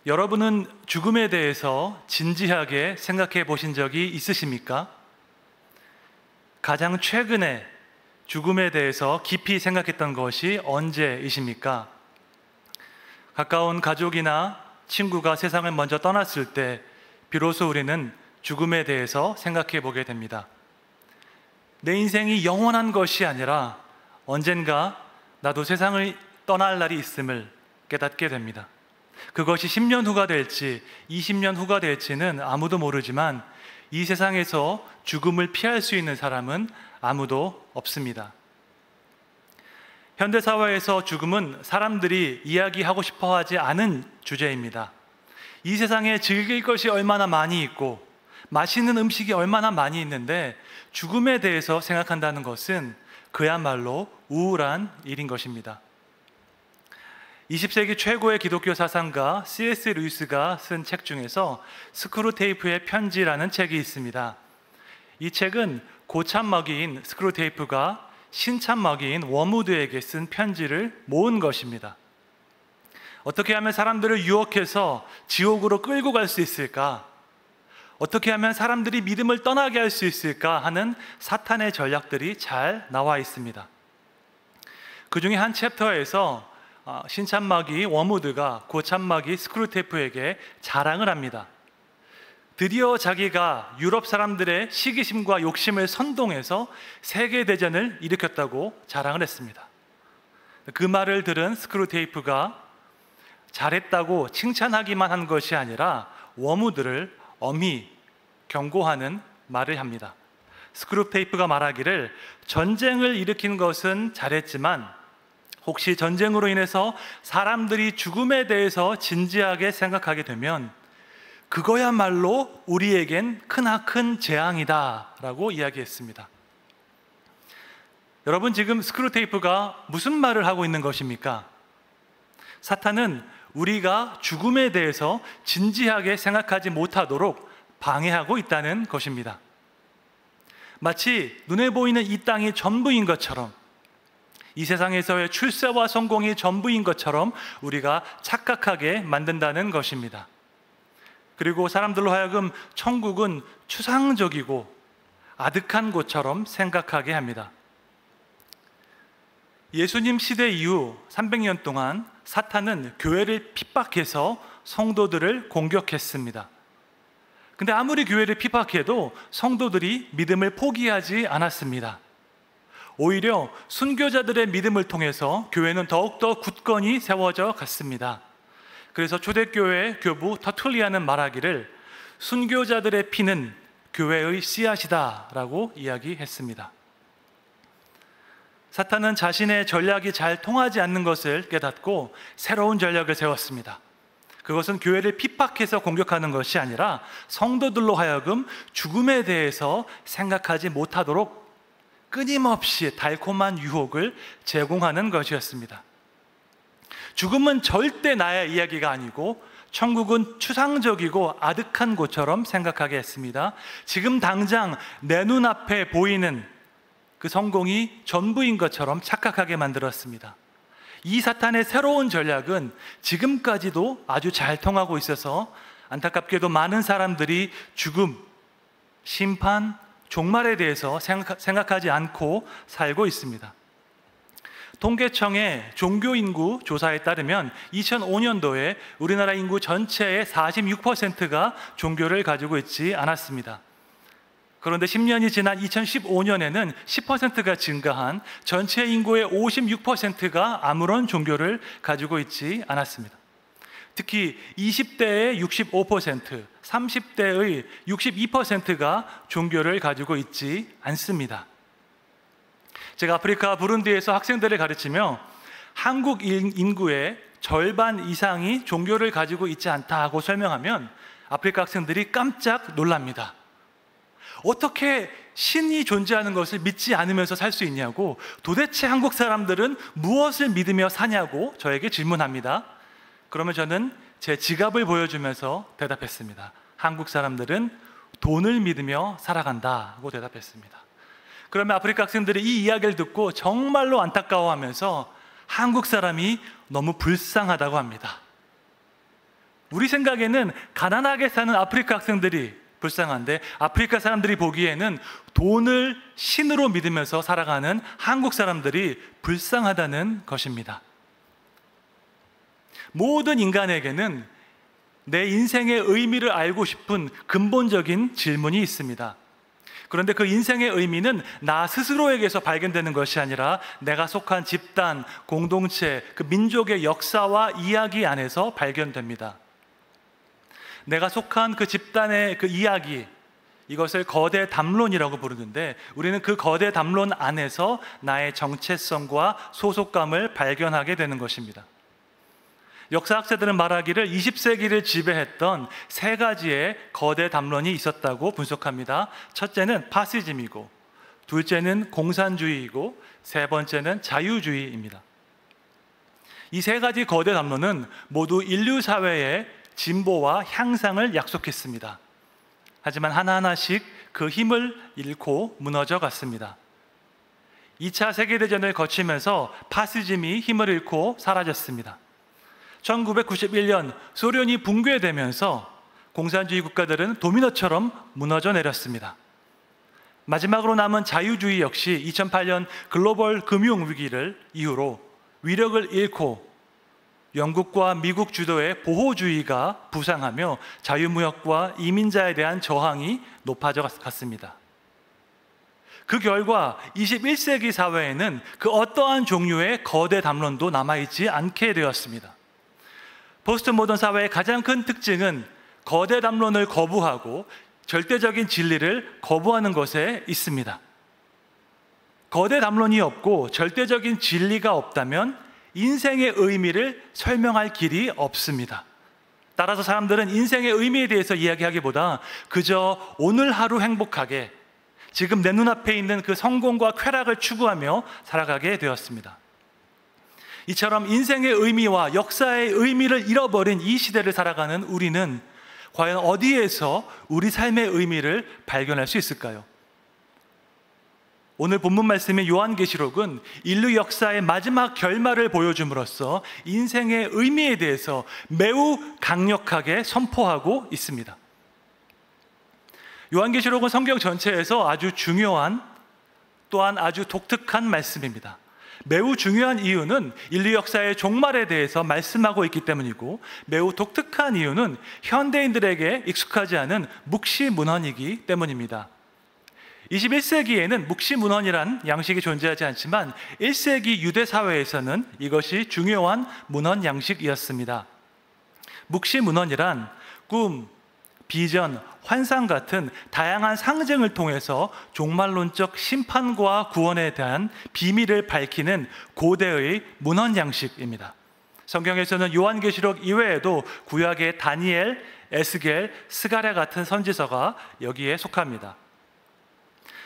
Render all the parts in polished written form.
여러분은 죽음에 대해서 진지하게 생각해 보신 적이 있으십니까? 가장 최근에 죽음에 대해서 깊이 생각했던 것이 언제이십니까? 가까운 가족이나 친구가 세상을 먼저 떠났을 때 비로소 우리는 죽음에 대해서 생각해 보게 됩니다. 내 인생이 영원한 것이 아니라 언젠가 나도 세상을 떠날 날이 있음을 깨닫게 됩니다. 그것이 10년 후가 될지 20년 후가 될지는 아무도 모르지만 이 세상에서 죽음을 피할 수 있는 사람은 아무도 없습니다. 현대사회에서 죽음은 사람들이 이야기하고 싶어 하지 않은 주제입니다. 이 세상에 즐길 것이 얼마나 많이 있고 맛있는 음식이 얼마나 많이 있는데 죽음에 대해서 생각한다는 것은 그야말로 우울한 일인 것입니다. 20세기 최고의 기독교 사상가 C.S. 루이스가 쓴 책 중에서 스크루테이프의 편지라는 책이 있습니다. 이 책은 고참먹이인 스크루테이프가 신참먹이인 워무드에게 쓴 편지를 모은 것입니다. 어떻게 하면 사람들을 유혹해서 지옥으로 끌고 갈 수 있을까? 어떻게 하면 사람들이 믿음을 떠나게 할 수 있을까 하는 사탄의 전략들이 잘 나와 있습니다. 그 중에 한 챕터에서 신참마귀 워무드가 고참마귀 스크루테이프에게 자랑을 합니다. 드디어 자기가 유럽 사람들의 시기심과 욕심을 선동해서 세계대전을 일으켰다고 자랑을 했습니다. 그 말을 들은 스크루테이프가 잘했다고 칭찬하기만 한 것이 아니라 워무드를 엄히 경고하는 말을 합니다. 스크루테이프가 말하기를 전쟁을 일으킨 것은 잘했지만 혹시 전쟁으로 인해서 사람들이 죽음에 대해서 진지하게 생각하게 되면 그거야말로 우리에겐 크나큰 재앙이다 라고 이야기했습니다. 여러분, 지금 스크루테이프가 무슨 말을 하고 있는 것입니까? 사탄은 우리가 죽음에 대해서 진지하게 생각하지 못하도록 방해하고 있다는 것입니다. 마치 눈에 보이는 이 땅이 전부인 것처럼, 이 세상에서의 출세와 성공이 전부인 것처럼 우리가 착각하게 만든다는 것입니다. 그리고 사람들로 하여금 천국은 추상적이고 아득한 곳처럼 생각하게 합니다. 예수님 시대 이후 300년 동안 사탄은 교회를 핍박해서 성도들을 공격했습니다. 근데 아무리 교회를 핍박해도 성도들이 믿음을 포기하지 않았습니다. 오히려 순교자들의 믿음을 통해서 교회는 더욱더 굳건히 세워져 갔습니다. 그래서 초대교회 교부 터툴리안은 말하기를 순교자들의 피는 교회의 씨앗이다 라고 이야기했습니다. 사탄은 자신의 전략이 잘 통하지 않는 것을 깨닫고 새로운 전략을 세웠습니다. 그것은 교회를 핍박해서 공격하는 것이 아니라 성도들로 하여금 죽음에 대해서 생각하지 못하도록 끊임없이 달콤한 유혹을 제공하는 것이었습니다. 죽음은 절대 나의 이야기가 아니고 천국은 추상적이고 아득한 곳처럼 생각하게 했습니다. 지금 당장 내 눈앞에 보이는 그 성공이 전부인 것처럼 착각하게 만들었습니다. 이 사탄의 새로운 전략은 지금까지도 아주 잘 통하고 있어서 안타깝게도 많은 사람들이 죽음, 심판, 종말에 대해서 생각하지 않고 살고 있습니다. 통계청의 종교인구 조사에 따르면 2005년도에 우리나라 인구 전체의 46%가 종교를 가지고 있지 않았습니다. 그런데 10년이 지난 2015년에는 10%가 증가한 전체 인구의 56%가 아무런 종교를 가지고 있지 않았습니다. 특히 20대의 65%, 30대의 62%가 종교를 가지고 있지 않습니다. 제가 아프리카 부룬디에서 학생들을 가르치며 한국 인구의 절반 이상이 종교를 가지고 있지 않다고 설명하면 아프리카 학생들이 깜짝 놀랍니다. 어떻게 신이 존재하는 것을 믿지 않으면서 살 수 있냐고, 도대체 한국 사람들은 무엇을 믿으며 사냐고 저에게 질문합니다. 그러면 저는 제 지갑을 보여주면서 대답했습니다. 한국 사람들은 돈을 믿으며 살아간다고 대답했습니다. 그러면 아프리카 학생들이 이 이야기를 듣고 정말로 안타까워하면서 한국 사람이 너무 불쌍하다고 합니다. 우리 생각에는 가난하게 사는 아프리카 학생들이 불쌍한데, 아프리카 사람들이 보기에는 돈을 신으로 믿으면서 살아가는 한국 사람들이 불쌍하다는 것입니다. 모든 인간에게는 내 인생의 의미를 알고 싶은 근본적인 질문이 있습니다. 그런데 그 인생의 의미는 나 스스로에게서 발견되는 것이 아니라 내가 속한 집단, 공동체, 그 민족의 역사와 이야기 안에서 발견됩니다. 내가 속한 그 집단의 그 이야기, 이것을 거대 담론이라고 부르는데, 우리는 그 거대 담론 안에서 나의 정체성과 소속감을 발견하게 되는 것입니다. 역사학자들은 말하기를 20세기를 지배했던 세 가지의 거대 담론이 있었다고 분석합니다. 첫째는 파시즘이고, 둘째는 공산주의이고, 세 번째는 자유주의입니다. 이 세 가지 거대 담론은 모두 인류 사회의 진보와 향상을 약속했습니다. 하지만 하나하나씩 그 힘을 잃고 무너져 갔습니다. 2차 세계대전을 거치면서 파시즘이 힘을 잃고 사라졌습니다. 1991년 소련이 붕괴되면서 공산주의 국가들은 도미노처럼 무너져 내렸습니다. 마지막으로 남은 자유주의 역시 2008년 글로벌 금융위기를 이후로 위력을 잃고 영국과 미국 주도의 보호주의가 부상하며 자유무역과 이민자에 대한 저항이 높아져 갔습니다. 그 결과 21세기 사회에는 그 어떠한 종류의 거대 담론도 남아있지 않게 되었습니다. 포스트 모던 사회의 가장 큰 특징은 거대 담론을 거부하고 절대적인 진리를 거부하는 것에 있습니다. 거대 담론이 없고 절대적인 진리가 없다면 인생의 의미를 설명할 길이 없습니다. 따라서 사람들은 인생의 의미에 대해서 이야기하기보다 그저 오늘 하루 행복하게 지금 내 눈앞에 있는 그 성공과 쾌락을 추구하며 살아가게 되었습니다. 이처럼 인생의 의미와 역사의 의미를 잃어버린 이 시대를 살아가는 우리는 과연 어디에서 우리 삶의 의미를 발견할 수 있을까요? 오늘 본문 말씀인 요한계시록은 인류 역사의 마지막 결말을 보여줌으로써 인생의 의미에 대해서 매우 강력하게 선포하고 있습니다. 요한계시록은 성경 전체에서 아주 중요한, 또한 아주 독특한 말씀입니다. 매우 중요한 이유는 인류 역사의 종말에 대해서 말씀하고 있기 때문이고, 매우 독특한 이유는 현대인들에게 익숙하지 않은 묵시문헌이기 때문입니다. 21세기에는 묵시문헌이란 양식이 존재하지 않지만 1세기 유대 사회에서는 이것이 중요한 문헌 양식이었습니다. 묵시문헌이란 꿈, 비전, 환상 같은 다양한 상징을 통해서 종말론적 심판과 구원에 대한 비밀을 밝히는 고대의 문헌 양식입니다. 성경에서는 요한계시록 이외에도 구약의 다니엘, 에스겔, 스가랴 같은 선지서가 여기에 속합니다.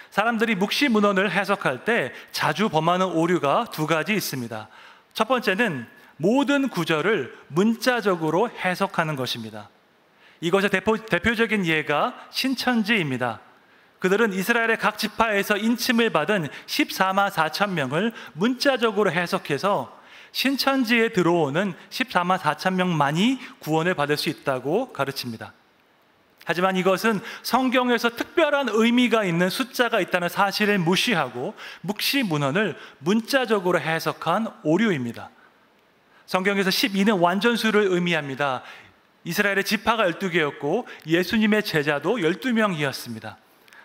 사람들이 묵시문헌을 해석할 때 자주 범하는 오류가 두 가지 있습니다. 첫 번째는 모든 구절을 문자적으로 해석하는 것입니다. 이것의 대표적인 예가 신천지입니다. 그들은 이스라엘의 각 지파에서 인침을 받은 14만 4천 명을 문자적으로 해석해서 신천지에 들어오는 14만 4천 명만이 구원을 받을 수 있다고 가르칩니다. 하지만 이것은 성경에서 특별한 의미가 있는 숫자가 있다는 사실을 무시하고 묵시문헌을 문자적으로 해석한 오류입니다. 성경에서 12는 완전수를 의미합니다. 이스라엘의 지파가 12개였고 예수님의 제자도 12명이었습니다.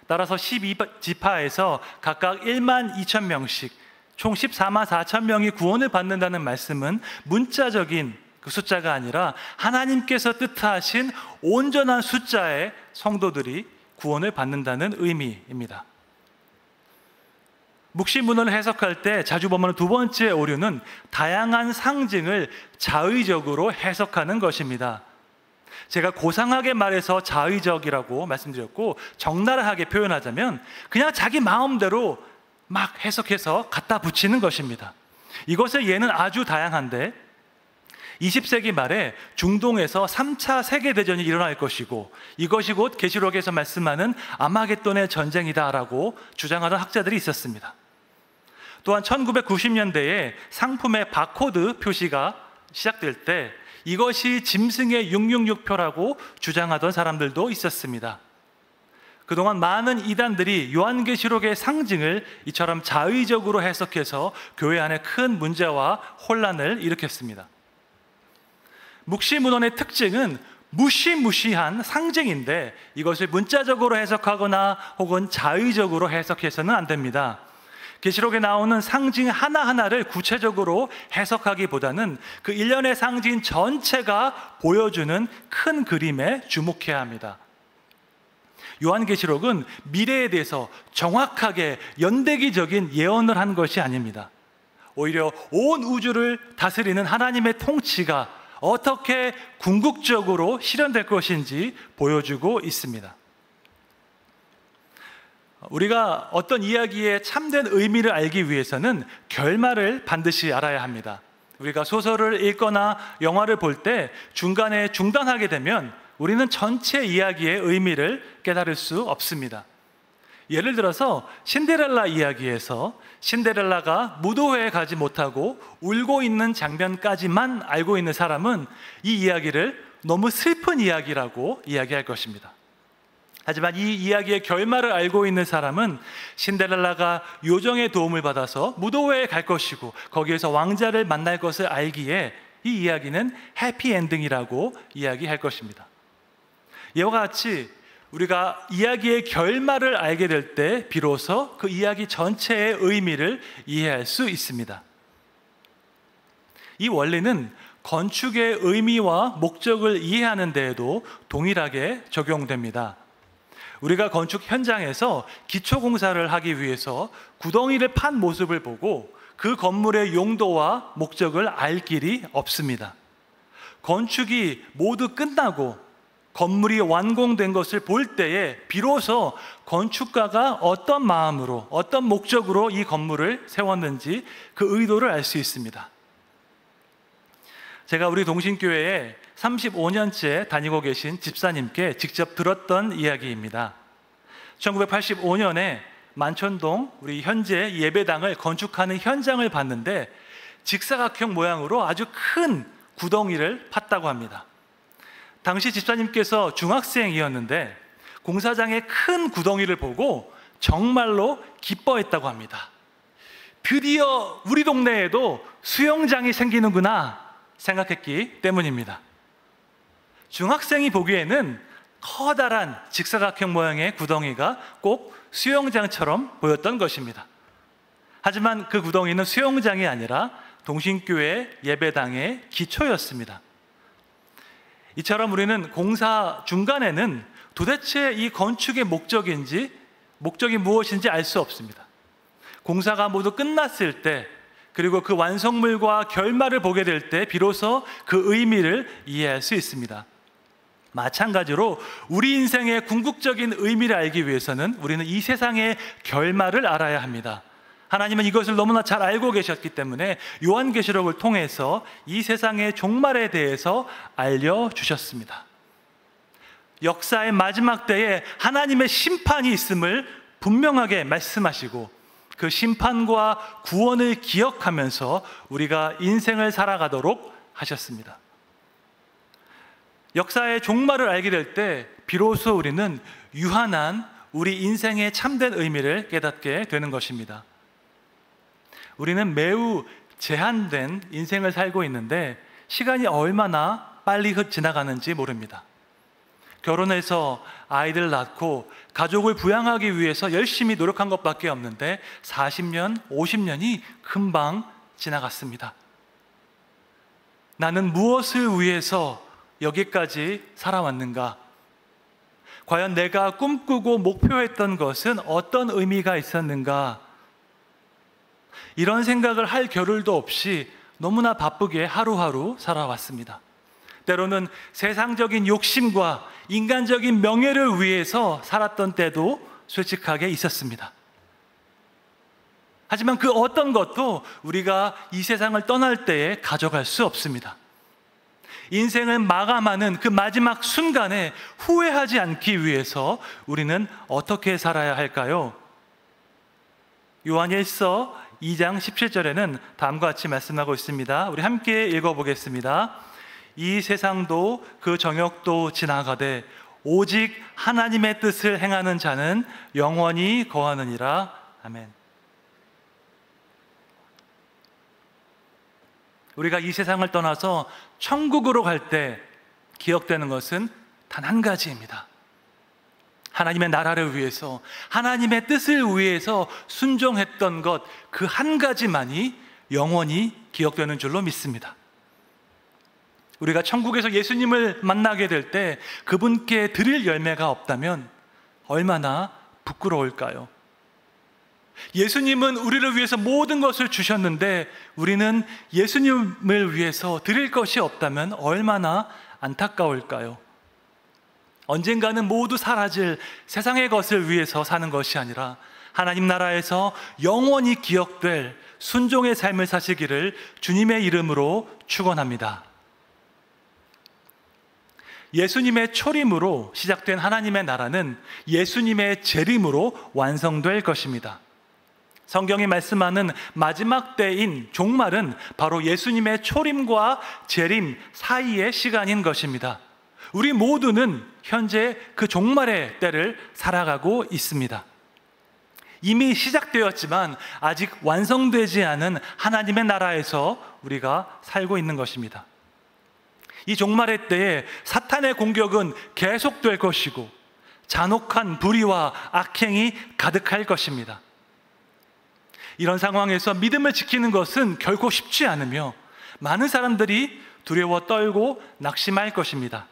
따라서 12지파에서 각각 1만 2천 명씩 총 14만 4천 명이 구원을 받는다는 말씀은 문자적인 그 숫자가 아니라 하나님께서 뜻하신 온전한 숫자의 성도들이 구원을 받는다는 의미입니다. 묵시문헌을 해석할 때 자주 범하는 두 번째 오류는 다양한 상징을 자의적으로 해석하는 것입니다. 제가 고상하게 말해서 자의적이라고 말씀드렸고, 적나라하게 표현하자면 그냥 자기 마음대로 막 해석해서 갖다 붙이는 것입니다. 이것의 예는 아주 다양한데 20세기 말에 중동에서 3차 세계대전이 일어날 것이고 이것이 곧 계시록에서 말씀하는 아마겟돈의 전쟁이다라고 주장하던 학자들이 있었습니다. 또한 1990년대에 상품의 바코드 표시가 시작될 때 이것이 짐승의 666표라고 주장하던 사람들도 있었습니다. 그동안 많은 이단들이 요한계시록의 상징을 이처럼 자의적으로 해석해서 교회 안에 큰 문제와 혼란을 일으켰습니다. 묵시문헌의 특징은 무시무시한 상징인데 이것을 문자적으로 해석하거나 혹은 자의적으로 해석해서는 안 됩니다. 계시록에 나오는 상징 하나하나를 구체적으로 해석하기보다는 그 일련의 상징 전체가 보여주는 큰 그림에 주목해야 합니다. 요한계시록은 미래에 대해서 정확하게 연대기적인 예언을 한 것이 아닙니다. 오히려 온 우주를 다스리는 하나님의 통치가 어떻게 궁극적으로 실현될 것인지 보여주고 있습니다. 우리가 어떤 이야기의 참된 의미를 알기 위해서는 결말을 반드시 알아야 합니다. 우리가 소설을 읽거나 영화를 볼 때 중간에 중단하게 되면 우리는 전체 이야기의 의미를 깨달을 수 없습니다. 예를 들어서 신데렐라 이야기에서 신데렐라가 무도회에 가지 못하고 울고 있는 장면까지만 알고 있는 사람은 이 이야기를 너무 슬픈 이야기라고 이야기할 것입니다. 하지만 이 이야기의 결말을 알고 있는 사람은 신데렐라가 요정의 도움을 받아서 무도회에 갈 것이고 거기에서 왕자를 만날 것을 알기에 이 이야기는 해피엔딩이라고 이야기할 것입니다. 이와 같이 우리가 이야기의 결말을 알게 될 때 비로소 그 이야기 전체의 의미를 이해할 수 있습니다. 이 원리는 건축의 의미와 목적을 이해하는 데에도 동일하게 적용됩니다. 우리가 건축 현장에서 기초공사를 하기 위해서 구덩이를 판 모습을 보고 그 건물의 용도와 목적을 알 길이 없습니다. 건축이 모두 끝나고 건물이 완공된 것을 볼 때에 비로소 건축가가 어떤 마음으로, 어떤 목적으로 이 건물을 세웠는지 그 의도를 알 수 있습니다. 제가 우리 동신교회에 35년째 다니고 계신 집사님께 직접 들었던 이야기입니다. 1985년에 만촌동 우리 현재 예배당을 건축하는 현장을 봤는데 직사각형 모양으로 아주 큰 구덩이를 팠다고 합니다. 당시 집사님께서 중학생이었는데 공사장의 큰 구덩이를 보고 정말로 기뻐했다고 합니다. 드디어 우리 동네에도 수영장이 생기는구나 생각했기 때문입니다. 중학생이 보기에는 커다란 직사각형 모양의 구덩이가 꼭 수영장처럼 보였던 것입니다. 하지만 그 구덩이는 수영장이 아니라 동신교회 예배당의 기초였습니다. 이처럼 우리는 공사 중간에는 도대체 이 건축의 목적이 무엇인지 알 수 없습니다. 공사가 모두 끝났을 때 그리고 그 완성물과 결말을 보게 될 때 비로소 그 의미를 이해할 수 있습니다. 마찬가지로 우리 인생의 궁극적인 의미를 알기 위해서는 우리는 이 세상의 결말을 알아야 합니다. 하나님은 이것을 너무나 잘 알고 계셨기 때문에 요한계시록을 통해서 이 세상의 종말에 대해서 알려주셨습니다. 역사의 마지막 때에 하나님의 심판이 있음을 분명하게 말씀하시고 그 심판과 구원을 기억하면서 우리가 인생을 살아가도록 하셨습니다. 역사의 종말을 알게 될 때 비로소 우리는 유한한 우리 인생의 참된 의미를 깨닫게 되는 것입니다. 우리는 매우 제한된 인생을 살고 있는데 시간이 얼마나 빨리 지나가는지 모릅니다. 결혼해서 아이들 낳고 가족을 부양하기 위해서 열심히 노력한 것밖에 없는데 40년, 50년이 금방 지나갔습니다. 나는 무엇을 위해서 여기까지 살아왔는가? 과연 내가 꿈꾸고 목표했던 것은 어떤 의미가 있었는가? 이런 생각을 할 겨를도 없이 너무나 바쁘게 하루하루 살아왔습니다. 때로는 세상적인 욕심과 인간적인 명예를 위해서 살았던 때도 솔직하게 있었습니다. 하지만 그 어떤 것도 우리가 이 세상을 떠날 때에 가져갈 수 없습니다. 인생을 마감하는 그 마지막 순간에 후회하지 않기 위해서 우리는 어떻게 살아야 할까요? 요한일서 2장 17절에는 다음과 같이 말씀하고 있습니다. 우리 함께 읽어보겠습니다. 이 세상도 그 정욕도 지나가되 오직 하나님의 뜻을 행하는 자는 영원히 거하느니라. 아멘. 우리가 이 세상을 떠나서 천국으로 갈 때 기억되는 것은 단 한 가지입니다. 하나님의 나라를 위해서, 하나님의 뜻을 위해서 순종했던 것, 그 한 가지만이 영원히 기억되는 줄로 믿습니다. 우리가 천국에서 예수님을 만나게 될 때 그분께 드릴 열매가 없다면 얼마나 부끄러울까요? 예수님은 우리를 위해서 모든 것을 주셨는데 우리는 예수님을 위해서 드릴 것이 없다면 얼마나 안타까울까요? 언젠가는 모두 사라질 세상의 것을 위해서 사는 것이 아니라 하나님 나라에서 영원히 기억될 순종의 삶을 사시기를 주님의 이름으로 축원합니다. 예수님의 초림으로 시작된 하나님의 나라는 예수님의 재림으로 완성될 것입니다. 성경이 말씀하는 마지막 때인 종말은 바로 예수님의 초림과 재림 사이의 시간인 것입니다. 우리 모두는 현재 그 종말의 때를 살아가고 있습니다. 이미 시작되었지만 아직 완성되지 않은 하나님의 나라에서 우리가 살고 있는 것입니다. 이 종말의 때에 사탄의 공격은 계속될 것이고 잔혹한 불의와 악행이 가득할 것입니다. 이런 상황에서 믿음을 지키는 것은 결코 쉽지 않으며 많은 사람들이 두려워 떨고 낙심할 것입니다.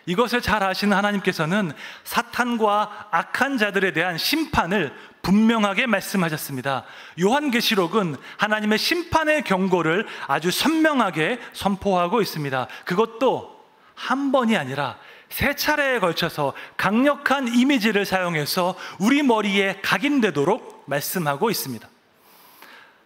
이것을 잘 아시는 하나님께서는 사탄과 악한 자들에 대한 심판을 분명하게 말씀하셨습니다. 요한계시록은 하나님의 심판의 경고를 아주 선명하게 선포하고 있습니다. 그것도 한 번이 아니라 3차례에 걸쳐서 강력한 이미지를 사용해서 우리 머리에 각인되도록 말씀하고 있습니다.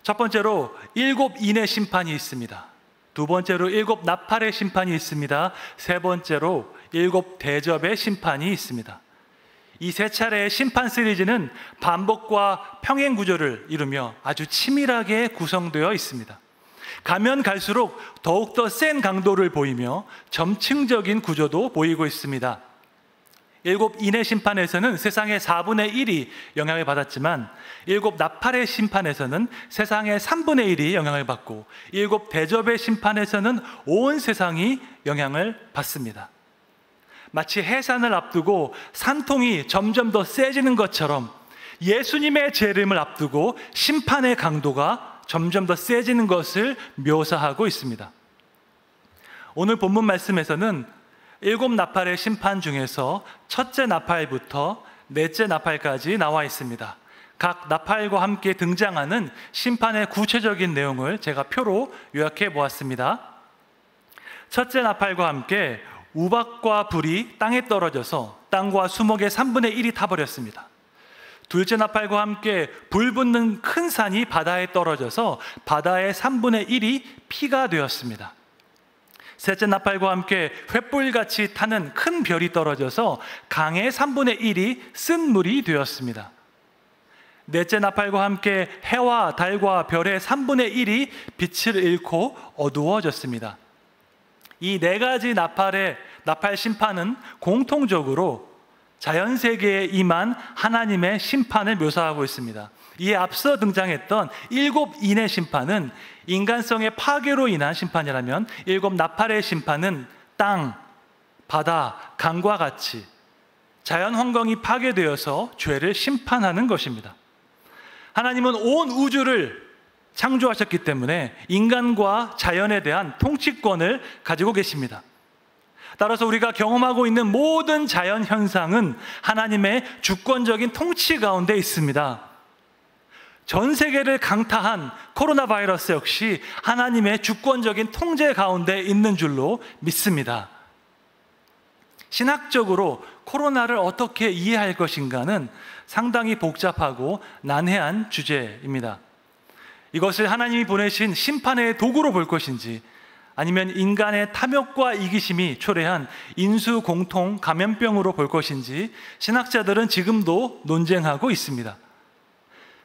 첫 번째로 7 인의 심판이 있습니다. 두 번째로 7 나팔의 심판이 있습니다. 세 번째로 7 대접의 심판이 있습니다. 이 3차례의 심판 시리즈는 반복과 평행 구조를 이루며 아주 치밀하게 구성되어 있습니다. 가면 갈수록 더욱더 센 강도를 보이며 점층적인 구조도 보이고 있습니다. 7 인의 심판에서는 세상의 4분의 1이 영향을 받았지만 7 나팔의 심판에서는 세상의 3분의 1이 영향을 받고 7 대접의 심판에서는 온 세상이 영향을 받습니다. 마치 해산을 앞두고 산통이 점점 더 세지는 것처럼 예수님의 재림을 앞두고 심판의 강도가 점점 더 세지는 것을 묘사하고 있습니다. 오늘 본문 말씀에서는 7 나팔의 심판 중에서 첫째 나팔부터 넷째 나팔까지 나와 있습니다. 각 나팔과 함께 등장하는 심판의 구체적인 내용을 제가 표로 요약해 보았습니다. 첫째 나팔과 함께 우박과 불이 땅에 떨어져서 땅과 수목의 3분의 1이 타버렸습니다. 둘째 나팔과 함께 불 붙는 큰 산이 바다에 떨어져서 바다의 3분의 1이 피가 되었습니다. 셋째 나팔과 함께 횃불같이 타는 큰 별이 떨어져서 강의 3분의 1이 쓴 물이 되었습니다. 넷째 나팔과 함께 해와 달과 별의 3분의 1이 빛을 잃고 어두워졌습니다. 이 4가지 나팔 심판은 공통적으로 자연세계에 임한 하나님의 심판을 묘사하고 있습니다. 이에 앞서 등장했던 7 인의 심판은 인간성의 파괴로 인한 심판이라면 7 나팔의 심판은 땅, 바다, 강과 같이 자연 환경이 파괴되어서 죄를 심판하는 것입니다. 하나님은 온 우주를 창조하셨기 때문에 인간과 자연에 대한 통치권을 가지고 계십니다. 따라서 우리가 경험하고 있는 모든 자연 현상은 하나님의 주권적인 통치 가운데 있습니다. 전 세계를 강타한 코로나 바이러스 역시 하나님의 주권적인 통제 가운데 있는 줄로 믿습니다. 신학적으로 코로나를 어떻게 이해할 것인가는 상당히 복잡하고 난해한 주제입니다. 이것을 하나님이 보내신 심판의 도구로 볼 것인지 아니면 인간의 탐욕과 이기심이 초래한 인수공통 감염병으로 볼 것인지 신학자들은 지금도 논쟁하고 있습니다.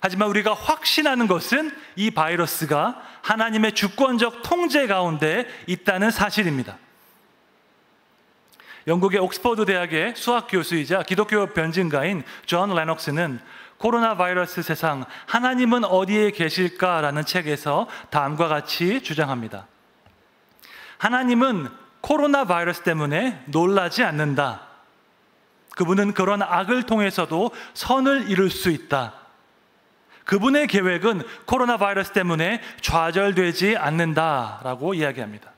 하지만 우리가 확신하는 것은 이 바이러스가 하나님의 주권적 통제 가운데 있다는 사실입니다. 영국의 옥스퍼드 대학의 수학 교수이자 기독교 변증가인 존 레녹스는 코로나 바이러스 세상 하나님은 어디에 계실까라는 책에서 다음과 같이 주장합니다. 하나님은 코로나 바이러스 때문에 놀라지 않는다. 그분은 그런 악을 통해서도 선을 이룰 수 있다. 그분의 계획은 코로나 바이러스 때문에 좌절되지 않는다라고 이야기합니다.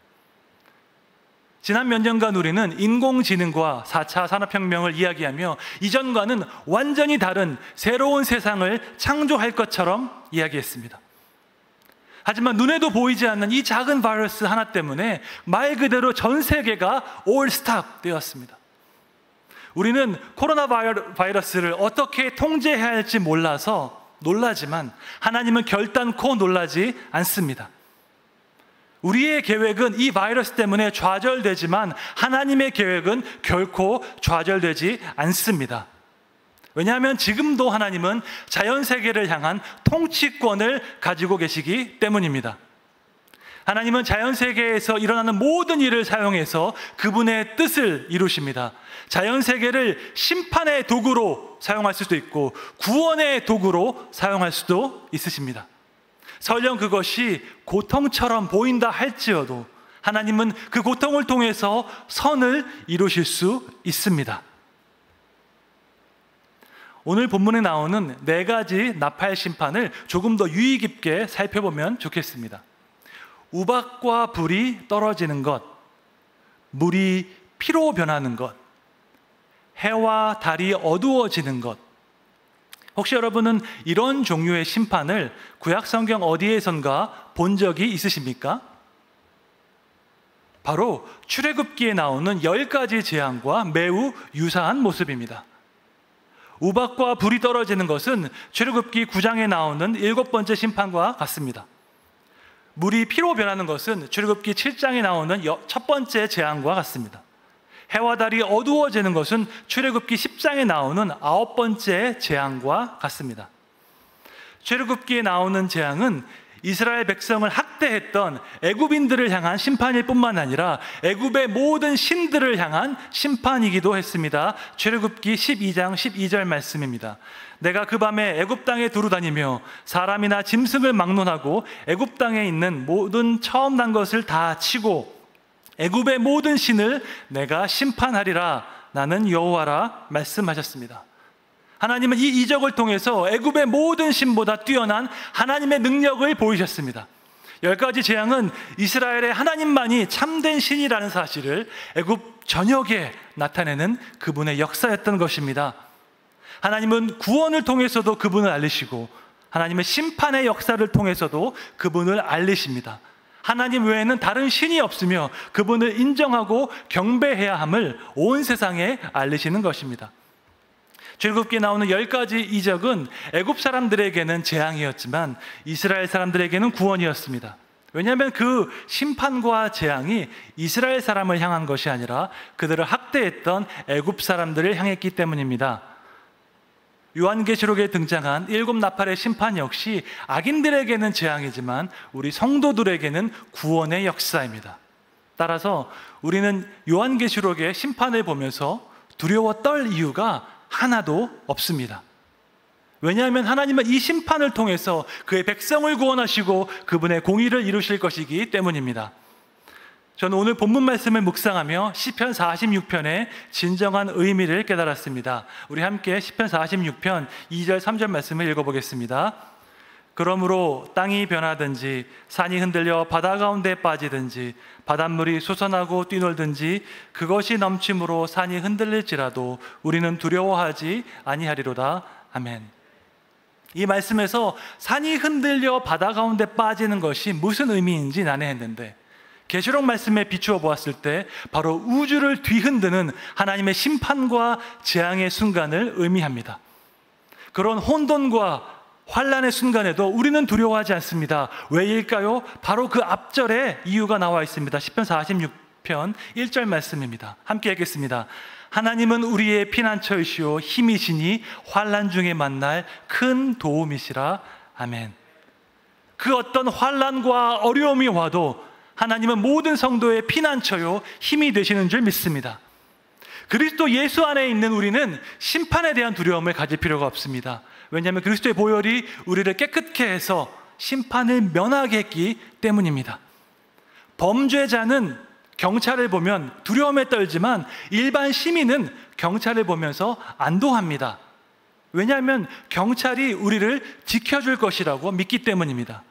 지난 몇 년간 우리는 인공지능과 4차 산업혁명을 이야기하며 이전과는 완전히 다른 새로운 세상을 창조할 것처럼 이야기했습니다. 하지만 눈에도 보이지 않는 이 작은 바이러스 하나 때문에 말 그대로 전 세계가 all stop 되었습니다. 우리는 코로나 바이러스를 어떻게 통제해야 할지 몰라서 놀라지만 하나님은 결단코 놀라지 않습니다. 우리의 계획은 이 바이러스 때문에 좌절되지만 하나님의 계획은 결코 좌절되지 않습니다. 왜냐하면 지금도 하나님은 자연세계를 향한 통치권을 가지고 계시기 때문입니다. 하나님은 자연세계에서 일어나는 모든 일을 사용해서 그분의 뜻을 이루십니다. 자연세계를 심판의 도구로 사용할 수도 있고 구원의 도구로 사용할 수도 있으십니다. 설령 그것이 고통처럼 보인다 할지어도 하나님은 그 고통을 통해서 선을 이루실 수 있습니다. 오늘 본문에 나오는 4가지 나팔 심판을 조금 더 유의 깊게 살펴보면 좋겠습니다. 우박과 불이 떨어지는 것, 물이 피로 변하는 것, 해와 달이 어두워지는 것. 혹시 여러분은 이런 종류의 심판을 구약 성경 어디에선가 본 적이 있으십니까? 바로 출애굽기에 나오는 10가지 재앙과 매우 유사한 모습입니다. 우박과 불이 떨어지는 것은 출애굽기 9장에 나오는 7번째 심판과 같습니다. 물이 피로 변하는 것은 출애굽기 7장에 나오는 첫 번째 재앙과 같습니다. 해와 달이 어두워지는 것은 출애굽기 10장에 나오는 9번째 재앙과 같습니다. 출애굽기에 나오는 재앙은 이스라엘 백성을 학대했던 애굽인들을 향한 심판일 뿐만 아니라 애굽의 모든 신들을 향한 심판이기도 했습니다. 출애굽기 12장 12절 말씀입니다. 내가 그 밤에 애굽 땅에 두루다니며 사람이나 짐승을 막론하고 애굽 땅에 있는 모든 처음 난 것을 다 치고 애굽의 모든 신을 내가 심판하리라. 나는 여호와라 말씀하셨습니다. 하나님은 이 이적을 통해서 애굽의 모든 신보다 뛰어난 하나님의 능력을 보이셨습니다. 10가지 재앙은 이스라엘의 하나님만이 참된 신이라는 사실을 애굽 전역에 나타내는 그분의 역사였던 것입니다. 하나님은 구원을 통해서도 그분을 알리시고 하나님의 심판의 역사를 통해서도 그분을 알리십니다. 하나님 외에는 다른 신이 없으며 그분을 인정하고 경배해야 함을 온 세상에 알리시는 것입니다. 출애굽기에 나오는 10가지 이적은 애굽 사람들에게는 재앙이었지만 이스라엘 사람들에게는 구원이었습니다. 왜냐하면 그 심판과 재앙이 이스라엘 사람을 향한 것이 아니라 그들을 학대했던 애굽 사람들을 향했기 때문입니다. 요한계시록에 등장한 7나팔의 심판 역시 악인들에게는 재앙이지만 우리 성도들에게는 구원의 역사입니다. 따라서 우리는 요한계시록의 심판을 보면서 두려워 떨 이유가 하나도 없습니다. 왜냐하면 하나님은 이 심판을 통해서 그의 백성을 구원하시고 그분의 공의를 이루실 것이기 때문입니다. 저는 오늘 본문 말씀을 묵상하며 시편 46편의 진정한 의미를 깨달았습니다. 우리 함께 시편 46편 2절 3절 말씀을 읽어보겠습니다. 그러므로 땅이 변하든지 산이 흔들려 바다 가운데 빠지든지 바닷물이 솟아나고 뛰놀든지 그것이 넘침으로 산이 흔들릴지라도 우리는 두려워하지 아니하리로다. 아멘. 이 말씀에서 산이 흔들려 바다 가운데 빠지는 것이 무슨 의미인지 난해했는데 계시록 말씀에 비추어 보았을 때 바로 우주를 뒤흔드는 하나님의 심판과 재앙의 순간을 의미합니다. 그런 혼돈과 환란의 순간에도 우리는 두려워하지 않습니다. 왜일까요? 바로 그 앞절에 이유가 나와 있습니다. 시편 편 1절 말씀입니다. 함께 읽겠습니다. 하나님은 우리의 피난처이시오 힘이시니 환난 중에 만날 큰 도움이시라. 아멘. 그 어떤 환난과 어려움이 와도 하나님은 모든 성도의 피난처요 힘이 되시는 줄 믿습니다. 그리스도 예수 안에 있는 우리는 심판에 대한 두려움을 가질 필요가 없습니다. 왜냐하면 그리스도의 보혈이 우리를 깨끗게 해서 심판을 면하게 했기 때문입니다. 범죄자는 경찰을 보면 두려움에 떨지만 일반 시민은 경찰을 보면서 안도합니다. 왜냐하면 경찰이 우리를 지켜줄 것이라고 믿기 때문입니다.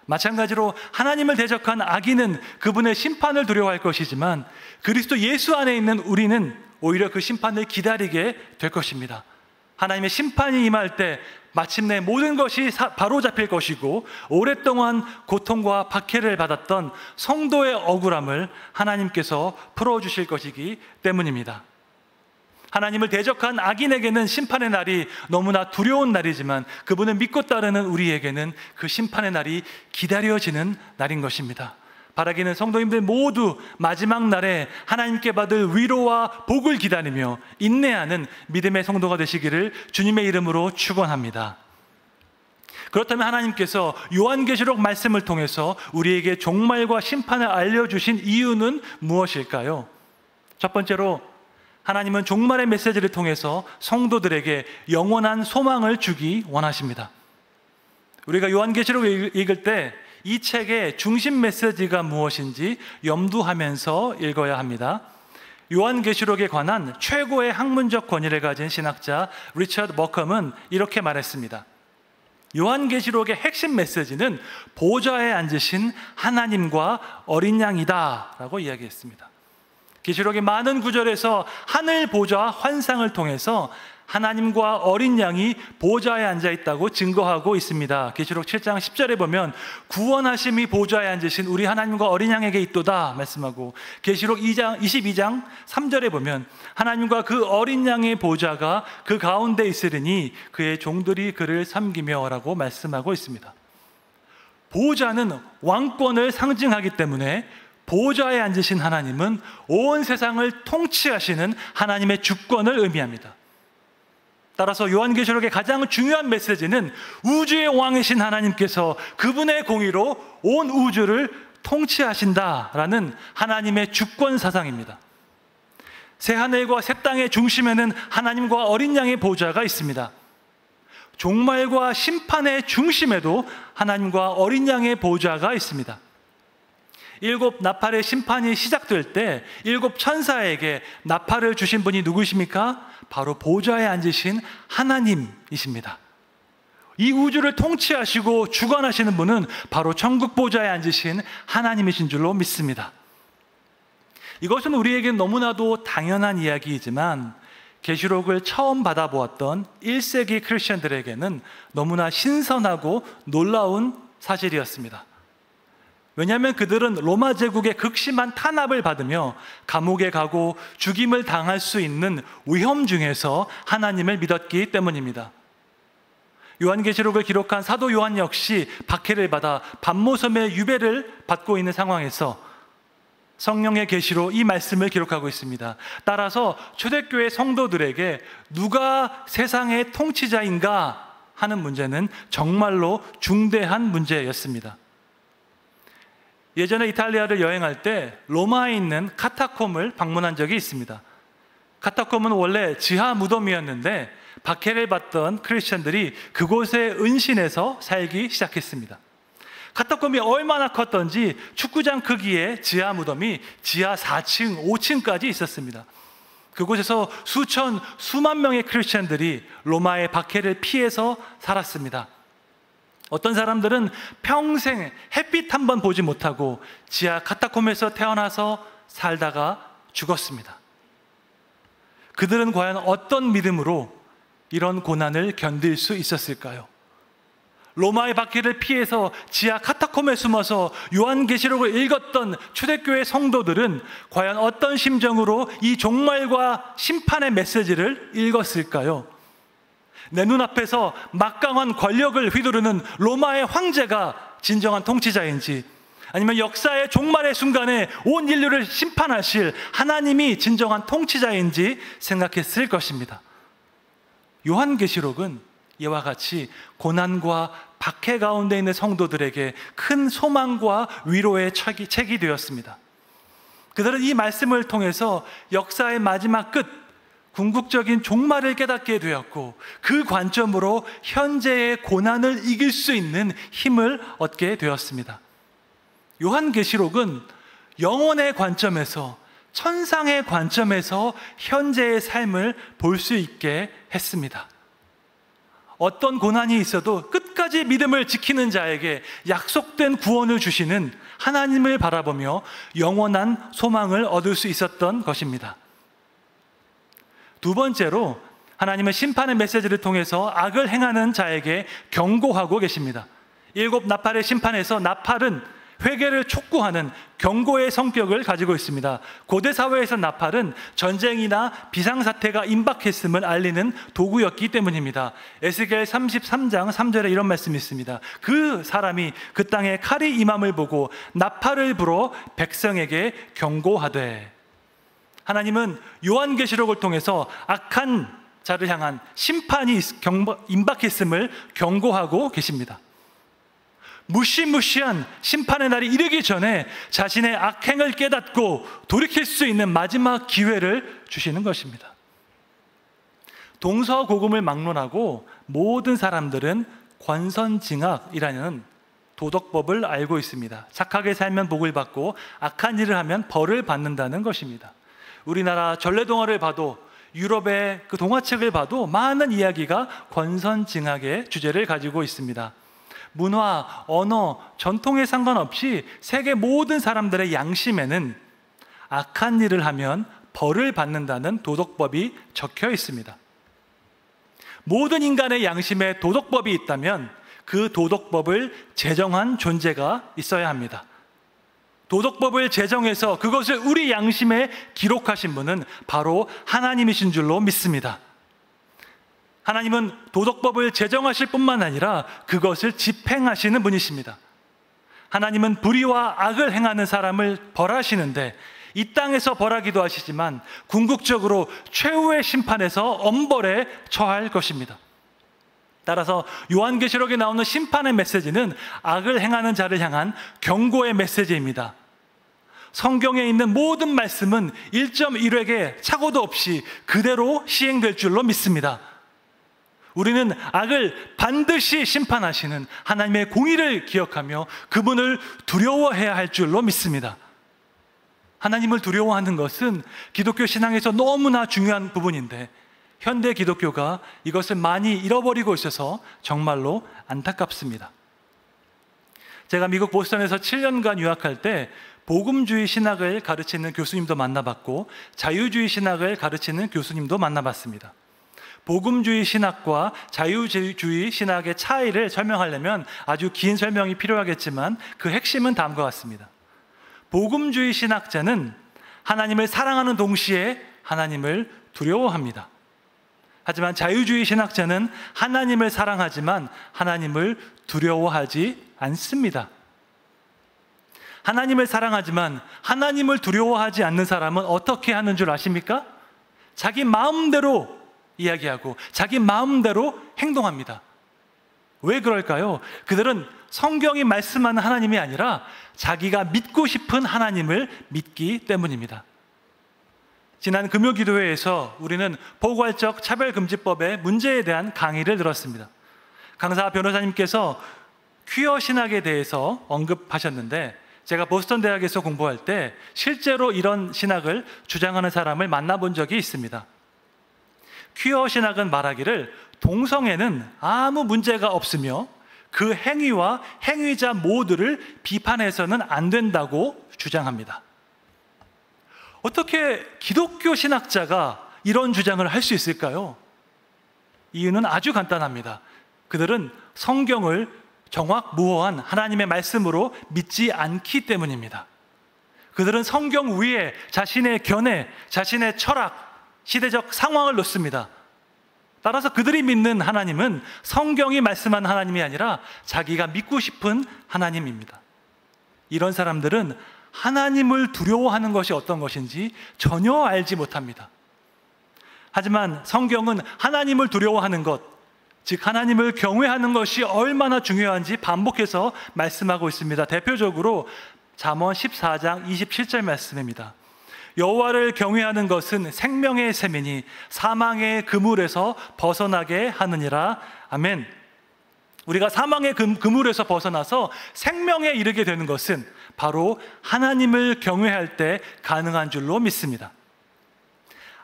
마찬가지로 하나님을 대적한 악인은 그분의 심판을 두려워할 것이지만 그리스도 예수 안에 있는 우리는 오히려 그 심판을 기다리게 될 것입니다. 하나님의 심판이 임할 때 마침내 모든 것이 바로잡힐 것이고 오랫동안 고통과 박해를 받았던 성도의 억울함을 하나님께서 풀어주실 것이기 때문입니다. 하나님을 대적한 악인에게는 심판의 날이 너무나 두려운 날이지만 그분을 믿고 따르는 우리에게는 그 심판의 날이 기다려지는 날인 것입니다. 바라기는 성도님들 모두 마지막 날에 하나님께 받을 위로와 복을 기다리며 인내하는 믿음의 성도가 되시기를 주님의 이름으로 축원합니다. 그렇다면 하나님께서 요한계시록 말씀을 통해서 우리에게 종말과 심판을 알려주신 이유는 무엇일까요? 첫 번째로 하나님은 종말의 메시지를 통해서 성도들에게 영원한 소망을 주기 원하십니다. 우리가 요한계시록을 읽을 때 이 책의 중심 메시지가 무엇인지 염두하면서 읽어야 합니다. 요한계시록에 관한 최고의 학문적 권위를 가진 신학자 리처드 머컴은 이렇게 말했습니다. 요한계시록의 핵심 메시지는 보좌에 앉으신 하나님과 어린 양이다 라고 이야기했습니다. 계시록의 많은 구절에서 하늘 보좌 환상을 통해서 하나님과 어린 양이 보좌에 앉아 있다고 증거하고 있습니다. 계시록 7장 10절에 보면 구원하심이 보좌에 앉으신 우리 하나님과 어린 양에게 있도다 말씀하고, 계시록 22장 3절에 보면 하나님과 그 어린 양의 보좌가 그 가운데 있으리니 그의 종들이 그를 섬기며 라고 말씀하고 있습니다. 보좌는 왕권을 상징하기 때문에 보좌에 앉으신 하나님은 온 세상을 통치하시는 하나님의 주권을 의미합니다. 따라서 요한계시록의 가장 중요한 메시지는 우주의 왕이신 하나님께서 그분의 공의로 온 우주를 통치하신다라는 하나님의 주권 사상입니다. 새하늘과 새 땅의 중심에는 하나님과 어린 양의 보좌가 있습니다. 종말과 심판의 중심에도 하나님과 어린 양의 보좌가 있습니다. 일곱 나팔의 심판이 시작될 때 일곱 천사에게 나팔을 주신 분이 누구십니까? 바로 보좌에 앉으신 하나님이십니다. 이 우주를 통치하시고 주관하시는 분은 바로 천국 보좌에 앉으신 하나님이신 줄로 믿습니다. 이것은 우리에게 너무나도 당연한 이야기이지만 계시록을 처음 받아보았던 1세기 크리스천들에게는 너무나 신선하고 놀라운 사실이었습니다. 왜냐하면 그들은 로마 제국의 극심한 탄압을 받으며 감옥에 가고 죽임을 당할 수 있는 위험 중에서 하나님을 믿었기 때문입니다. 요한계시록을 기록한 사도 요한 역시 박해를 받아 반모섬의 유배를 받고 있는 상황에서 성령의 계시로 이 말씀을 기록하고 있습니다. 따라서 초대교회 성도들에게 누가 세상의 통치자인가 하는 문제는 정말로 중대한 문제였습니다. 예전에 이탈리아를 여행할 때 로마에 있는 카타콤을 방문한 적이 있습니다. 카타콤은 원래 지하 무덤이었는데 박해를 받던 크리스천들이 그곳에 은신해서 살기 시작했습니다. 카타콤이 얼마나 컸던지 축구장 크기의 지하 무덤이 지하 4층, 5층까지 있었습니다. 그곳에서 수만 명의 크리스천들이 로마의 박해를 피해서 살았습니다. 어떤 사람들은 평생 햇빛 한 번 보지 못하고 지하 카타콤에서 태어나서 살다가 죽었습니다. 그들은 과연 어떤 믿음으로 이런 고난을 견딜 수 있었을까요? 로마의 박해를 피해서 지하 카타콤에 숨어서 요한계시록을 읽었던 초대교회 성도들은 과연 어떤 심정으로 이 종말과 심판의 메시지를 읽었을까요? 내 눈앞에서 막강한 권력을 휘두르는 로마의 황제가 진정한 통치자인지, 아니면 역사의 종말의 순간에 온 인류를 심판하실 하나님이 진정한 통치자인지 생각했을 것입니다. 요한계시록은 이와 같이 고난과 박해 가운데 있는 성도들에게 큰 소망과 위로의 책이 되었습니다. 그들은 이 말씀을 통해서 역사의 마지막 끝, 궁극적인 종말을 깨닫게 되었고, 그 관점으로 현재의 고난을 이길 수 있는 힘을 얻게 되었습니다. 요한계시록은 영혼의 관점에서, 천상의 관점에서 현재의 삶을 볼 수 있게 했습니다. 어떤 고난이 있어도 끝까지 믿음을 지키는 자에게 약속된 구원을 주시는 하나님을 바라보며 영원한 소망을 얻을 수 있었던 것입니다. 두 번째로, 하나님은 심판의 메시지를 통해서 악을 행하는 자에게 경고하고 계십니다. 7 나팔의 심판에서 나팔은 회개를 촉구하는 경고의 성격을 가지고 있습니다. 고대 사회에서 나팔은 전쟁이나 비상사태가 임박했음을 알리는 도구였기 때문입니다. 에스겔 33장 3절에 이런 말씀이 있습니다. 그 사람이 그 땅에 칼이 임함을 보고 나팔을 불어 백성에게 경고하되. 하나님은 요한계시록을 통해서 악한 자를 향한 심판이 임박했음을 경고하고 계십니다. 무시무시한 심판의 날이 이르기 전에 자신의 악행을 깨닫고 돌이킬 수 있는 마지막 기회를 주시는 것입니다. 동서고금을 막론하고 모든 사람들은 권선징악이라는 도덕법을 알고 있습니다. 착하게 살면 복을 받고 악한 일을 하면 벌을 받는다는 것입니다. 우리나라 전래동화를 봐도, 유럽의 그 동화책을 봐도 많은 이야기가 권선징악의 주제를 가지고 있습니다. 문화, 언어, 전통에 상관없이 세계 모든 사람들의 양심에는 악한 일을 하면 벌을 받는다는 도덕법이 적혀 있습니다. 모든 인간의 양심에 도덕법이 있다면 그 도덕법을 제정한 존재가 있어야 합니다. 도덕법을 제정해서 그것을 우리 양심에 기록하신 분은 바로 하나님이신 줄로 믿습니다. 하나님은 도덕법을 제정하실 뿐만 아니라 그것을 집행하시는 분이십니다. 하나님은 불의와 악을 행하는 사람을 벌하시는데, 이 땅에서 벌하기도 하시지만 궁극적으로 최후의 심판에서 엄벌에 처할 것입니다. 따라서 요한계시록에 나오는 심판의 메시지는 악을 행하는 자를 향한 경고의 메시지입니다. 성경에 있는 모든 말씀은 1.1획에 착오도 없이 그대로 시행될 줄로 믿습니다. 우리는 악을 반드시 심판하시는 하나님의 공의를 기억하며 그분을 두려워해야 할 줄로 믿습니다. 하나님을 두려워하는 것은 기독교 신앙에서 너무나 중요한 부분인데, 현대 기독교가 이것을 많이 잃어버리고 있어서 정말로 안타깝습니다. 제가 미국 보스턴에서 7년간 유학할 때 복음주의 신학을 가르치는 교수님도 만나봤고, 자유주의 신학을 가르치는 교수님도 만나봤습니다. 복음주의 신학과 자유주의 신학의 차이를 설명하려면 아주 긴 설명이 필요하겠지만 그 핵심은 다음과 같습니다. 복음주의 신학자는 하나님을 사랑하는 동시에 하나님을 두려워합니다. 하지만 자유주의 신학자는 하나님을 사랑하지만 하나님을 두려워하지 않습니다. 하나님을 사랑하지만 하나님을 두려워하지 않는 사람은 어떻게 하는 줄 아십니까? 자기 마음대로 이야기하고 자기 마음대로 행동합니다. 왜 그럴까요? 그들은 성경이 말씀하는 하나님이 아니라 자기가 믿고 싶은 하나님을 믿기 때문입니다. 지난 금요기도회에서 우리는 포괄적 차별금지법의 문제에 대한 강의를 들었습니다. 강사 변호사님께서 퀴어 신학에 대해서 언급하셨는데, 제가 보스턴 대학에서 공부할 때 실제로 이런 신학을 주장하는 사람을 만나본 적이 있습니다. 퀴어 신학은 말하기를 동성애는 아무 문제가 없으며 그 행위와 행위자 모두를 비판해서는 안 된다고 주장합니다. 어떻게 기독교 신학자가 이런 주장을 할 수 있을까요? 이유는 아주 간단합니다. 그들은 성경을 정확무어한 하나님의 말씀으로 믿지 않기 때문입니다. 그들은 성경 위에 자신의 견해, 자신의 철학, 시대적 상황을 놓습니다. 따라서 그들이 믿는 하나님은 성경이 말씀한 하나님이 아니라 자기가 믿고 싶은 하나님입니다. 이런 사람들은 하나님을 두려워하는 것이 어떤 것인지 전혀 알지 못합니다. 하지만 성경은 하나님을 두려워하는 것, 즉 하나님을 경외하는 것이 얼마나 중요한지 반복해서 말씀하고 있습니다. 대표적으로 잠언 14장 27절 말씀입니다. 여호와를 경외하는 것은 생명의 샘이니 사망의 그물에서 벗어나게 하느니라. 아멘. 우리가 사망의 그물에서 벗어나서 생명에 이르게 되는 것은 바로 하나님을 경외할 때 가능한 줄로 믿습니다.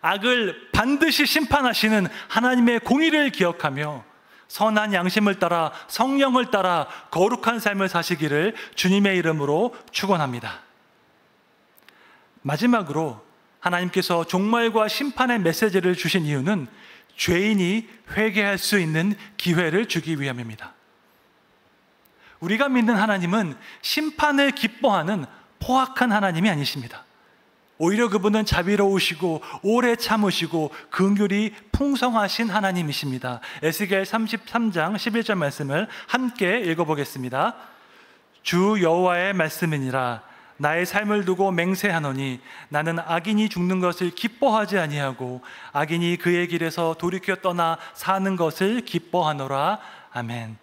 악을 반드시 심판하시는 하나님의 공의를 기억하며 선한 양심을 따라 성령을 따라 거룩한 삶을 사시기를 주님의 이름으로 축원합니다. 마지막으로 하나님께서 종말과 심판의 메시지를 주신 이유는 죄인이 회개할 수 있는 기회를 주기 위함입니다. 우리가 믿는 하나님은 심판을 기뻐하는 포악한 하나님이 아니십니다. 오히려 그분은 자비로우시고 오래 참으시고 긍휼이 풍성하신 하나님이십니다. 에스겔 33장 11절 말씀을 함께 읽어보겠습니다. 주 여호와의 말씀이니라. 나의 삶을 두고 맹세하노니 나는 악인이 죽는 것을 기뻐하지 아니하고 악인이 그의 길에서 돌이켜 떠나 사는 것을 기뻐하노라. 아멘.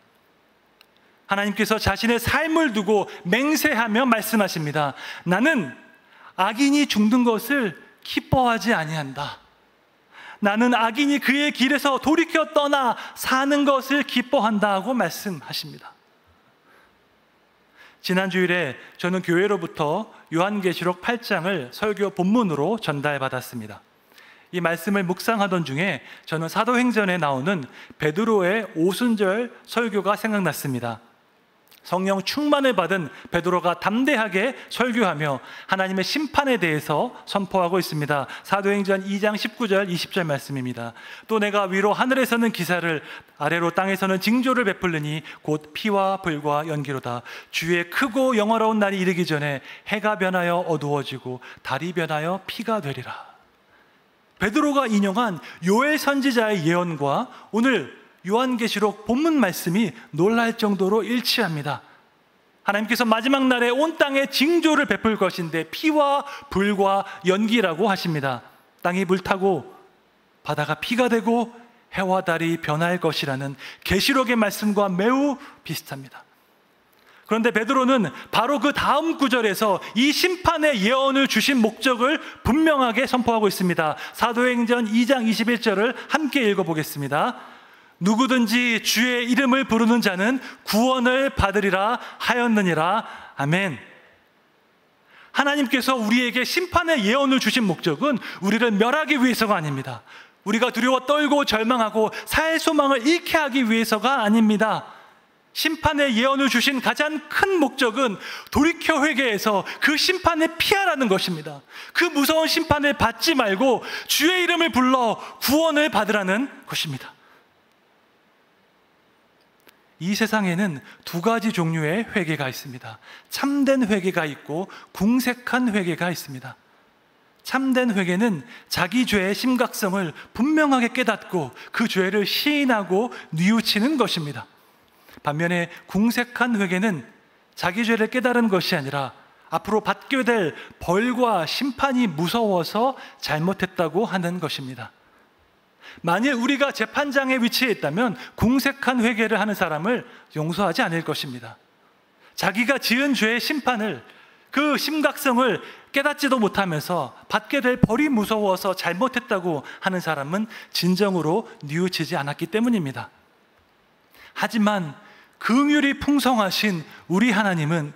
하나님께서 자신의 삶을 두고 맹세하며 말씀하십니다. 나는 악인이 죽는 것을 기뻐하지 아니한다. 나는 악인이 그의 길에서 돌이켜 떠나 사는 것을 기뻐한다고 말씀하십니다. 지난 주일에 저는 교회로부터 요한계시록 8장을 설교 본문으로 전달받았습니다. 이 말씀을 묵상하던 중에 저는 사도행전에 나오는 베드로의 오순절 설교가 생각났습니다. 성령 충만을 받은 베드로가 담대하게 설교하며 하나님의 심판에 대해서 선포하고 있습니다. 사도행전 2장 19절 20절 말씀입니다. 또 내가 위로 하늘에서는 기사를 아래로 땅에서는 징조를 베풀느니 곧 피와 불과 연기로다. 주의 크고 영화로운 날이 이르기 전에 해가 변하여 어두워지고 달이 변하여 피가 되리라. 베드로가 인용한 요엘 선지자의 예언과 오늘 요한계시록 본문 말씀이 놀랄 정도로 일치합니다. 하나님께서 마지막 날에 온 땅에 징조를 베풀 것인데 피와 불과 연기라고 하십니다. 땅이 불타고 바다가 피가 되고 해와 달이 변할 것이라는 계시록의 말씀과 매우 비슷합니다. 그런데 베드로는 바로 그 다음 구절에서 이 심판의 예언을 주신 목적을 분명하게 선포하고 있습니다. 사도행전 2장 21절을 함께 읽어보겠습니다. 누구든지 주의 이름을 부르는 자는 구원을 받으리라 하였느니라. 아멘. 하나님께서 우리에게 심판의 예언을 주신 목적은 우리를 멸하기 위해서가 아닙니다. 우리가 두려워 떨고 절망하고 살 소망을 잃게 하기 위해서가 아닙니다. 심판의 예언을 주신 가장 큰 목적은 돌이켜 회개해서 그 심판을 피하라는 것입니다. 그 무서운 심판을 받지 말고 주의 이름을 불러 구원을 받으라는 것입니다. 이 세상에는 두 가지 종류의 회개가 있습니다. 참된 회개가 있고 궁색한 회개가 있습니다. 참된 회개는 자기 죄의 심각성을 분명하게 깨닫고 그 죄를 시인하고 뉘우치는 것입니다. 반면에 궁색한 회개는 자기 죄를 깨달은 것이 아니라 앞으로 받게 될 벌과 심판이 무서워서 잘못했다고 하는 것입니다. 만일 우리가 재판장에 위치해 있다면 궁색한 회개를 하는 사람을 용서하지 않을 것입니다. 자기가 지은 죄의 심판을, 그 심각성을 깨닫지도 못하면서 받게 될 벌이 무서워서 잘못했다고 하는 사람은 진정으로 뉘우치지 않았기 때문입니다. 하지만 긍휼이 풍성하신 우리 하나님은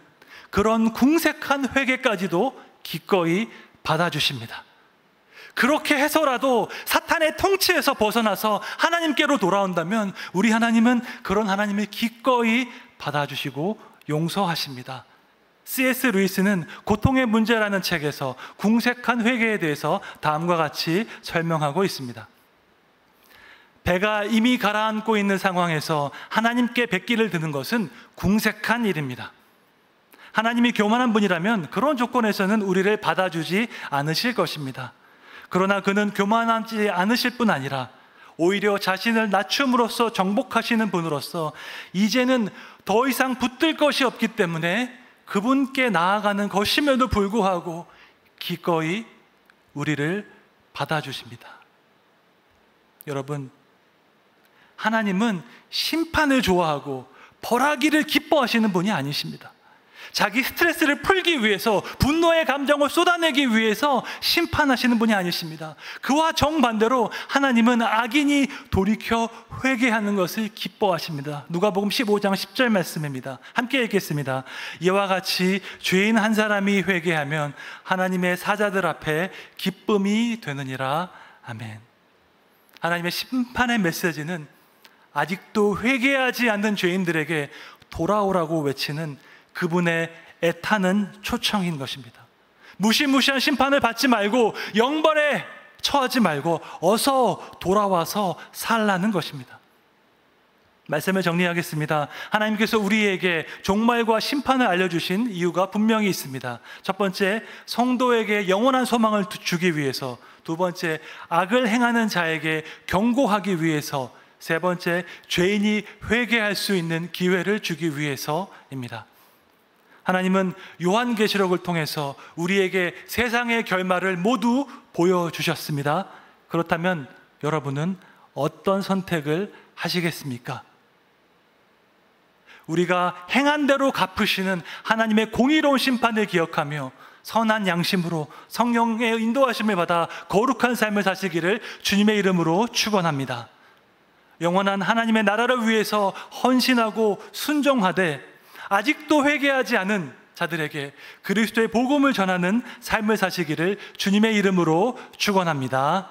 그런 궁색한 회개까지도 기꺼이 받아주십니다. 그렇게 해서라도 사탄의 통치에서 벗어나서 하나님께로 돌아온다면 우리 하나님은 그런 하나님을 기꺼이 받아주시고 용서하십니다. C.S. 루이스는 고통의 문제라는 책에서 궁색한 회개에 대해서 다음과 같이 설명하고 있습니다. 배가 이미 가라앉고 있는 상황에서 하나님께 뱉기를 드는 것은 궁색한 일입니다. 하나님이 교만한 분이라면 그런 조건에서는 우리를 받아주지 않으실 것입니다. 그러나 그는 교만하지 않으실 뿐 아니라 오히려 자신을 낮춤으로써 정복하시는 분으로서 이제는 더 이상 붙들 것이 없기 때문에 그분께 나아가는 것임에도 불구하고 기꺼이 우리를 받아주십니다. 여러분, 하나님은 심판을 좋아하고 벌하기를 기뻐하시는 분이 아니십니다. 자기 스트레스를 풀기 위해서, 분노의 감정을 쏟아내기 위해서 심판하시는 분이 아니십니다. 그와 정반대로 하나님은 악인이 돌이켜 회개하는 것을 기뻐하십니다. 누가복음 15장 10절 말씀입니다. 함께 읽겠습니다. 이와 같이 죄인 한 사람이 회개하면 하나님의 사자들 앞에 기쁨이 되느니라. 아멘. 하나님의 심판의 메시지는 아직도 회개하지 않는 죄인들에게 돌아오라고 외치는 그분의 애타는 초청인 것입니다. 무시무시한 심판을 받지 말고, 영벌에 처하지 말고 어서 돌아와서 살라는 것입니다. 말씀을 정리하겠습니다. 하나님께서 우리에게 종말과 심판을 알려주신 이유가 분명히 있습니다. 첫 번째, 성도에게 영원한 소망을 주기 위해서. 두 번째, 악을 행하는 자에게 경고하기 위해서. 세 번째, 죄인이 회개할 수 있는 기회를 주기 위해서입니다. 하나님은 요한계시록을 통해서 우리에게 세상의 결말을 모두 보여주셨습니다. 그렇다면 여러분은 어떤 선택을 하시겠습니까? 우리가 행한 대로 갚으시는 하나님의 공의로운 심판을 기억하며 선한 양심으로 성령의 인도하심을 받아 거룩한 삶을 사시기를 주님의 이름으로 축원합니다. 영원한 하나님의 나라를 위해서 헌신하고 순종하되 아직도 회개하지 않은 자들에게 그리스도의 복음을 전하는 삶을 사시기를 주님의 이름으로 축원합니다.